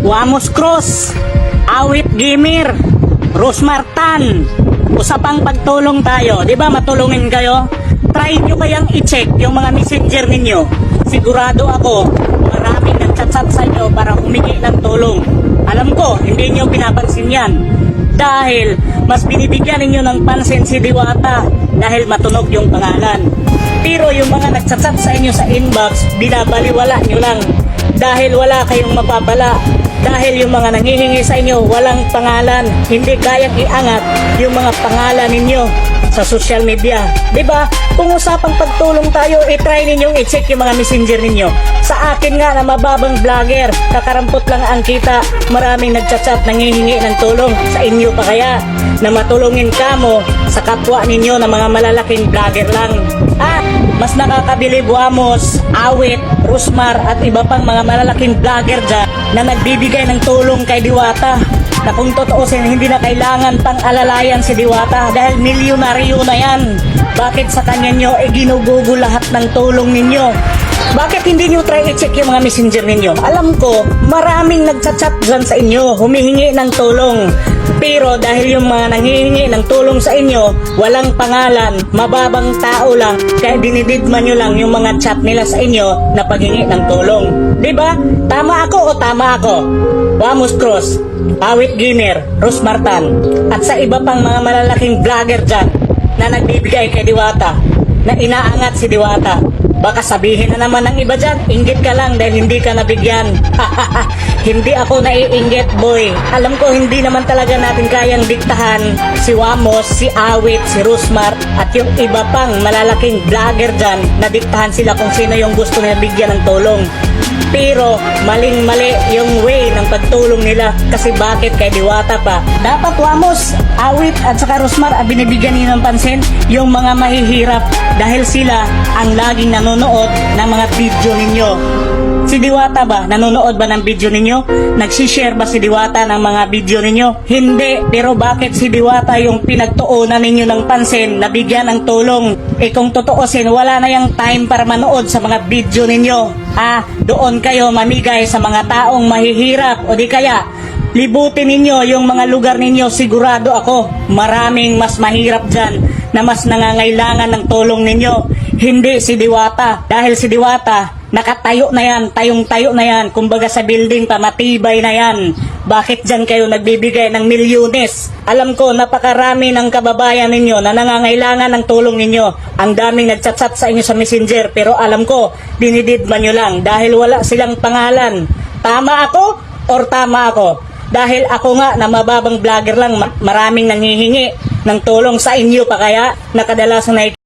Wamos Cross, Awit Gamer, Rosmar Tan, usapang pagtulong tayo, di ba matulungin kayo? Try nyo kayang i-check yung mga messenger ninyo. Sigurado ako, maraming nagchat-chat sa inyo para humingi ng tulong. Alam ko, hindi nyo pinapansin yan. Dahil mas binibigyan ninyo ng pansin si Diwata dahil matunog yung pangalan. Pero yung mga nagchat-chat sa inyo sa inbox, binabaliwala nyo lang. Dahil wala kayong mapapala. Dahil yung mga nanghihingi sa inyo, walang pangalan. Hindi kayang iangat yung mga pangalan ninyo sa social media. Diba? Kung usapang pagtulong tayo, i-try ninyong i-check yung mga messenger ninyo. Sa akin nga na mababang vlogger, kakarampot lang ang kita, maraming nagchat-chat, nanghihingi ng tulong. Sa inyo pa kaya na matulungin kamo sa kapwa ninyo na mga malalaking vlogger lang. At mas nakakabilib Wamos, Awit, Rosmar at iba pang mga malalaking vlogger dyan na nagbibigay ng tulong kay Diwata. Na kung totoosin, hindi na kailangan pang alalayan si Diwata dahil milyonaryo na yan. Bakit sa kanya nyo ginugugo lahat ng tulong ninyo? Bakit hindi nyo try i-check yung mga messenger ninyo? Alam ko, maraming nagchat-chat dyan sa inyo, humihingi ng tulong. Pero dahil yung mga nanghihingi ng tulong sa inyo, walang pangalan, mababang tao lang, kaya dinididman nyo lang yung mga chat nila sa inyo na paghingi ng tulong. Diba? Tama ako o tama ako? Wamos Cross, Awit Gamer, Rosmar Tan, at sa iba pang mga malalaking vlogger dyan na nagbibigay kay Diwata, na inaangat si Diwata. Baka sabihin na naman ng iba dyan, inggit ka lang dahil hindi ka nabigyan. Hindi ako naiinggit, boy. Alam ko hindi naman talaga natin kayang diktahan si Wamos, si Awit, si Rosmar at yung iba pang malalaking vlogger dyan na diktahan sila kung sino yung gusto nila bigyan ng tulong. Pero maling-mali yung way ng pagtulong nila kasi bakit kay Diwata pa? Dapat Wamos, Awit at saka Rosmar binibigyan niyo ng pansin yung mga mahihirap dahil sila ang laging nanonood ng mga video ninyo. Si Diwata ba? Nanonood ba ng video ninyo? Nagsishare ba si Diwata ng mga video ninyo? Hindi. Pero bakit si Diwata yung pinagtuunan ninyo ng pansin na bigyan ng tulong? Kung totoosin, wala na yung time para manood sa mga video ninyo. Doon kayo mamigay sa mga taong mahihirap o di kaya libutin ninyo yung mga lugar ninyo. Sigurado ako, maraming mas mahirap dyan na mas nangangailangan ng tulong ninyo. Hindi si Diwata. Dahil si Diwata, nakatayo na yan, tayong-tayo na yan. Kumbaga sa building pa, matibay na yan. Bakit dyan kayo nagbibigay ng milyones? Alam ko, napakarami ng kababayan ninyo na nangangailangan ng tulong ninyo. Ang daming nagchat-chat sa inyo sa messenger. Pero alam ko, dinididman nyo lang dahil wala silang pangalan. Tama ako or tama ako? Dahil ako nga na mababang vlogger lang, maraming nanghihingi ng tulong sa inyo pa kaya nakadalasan na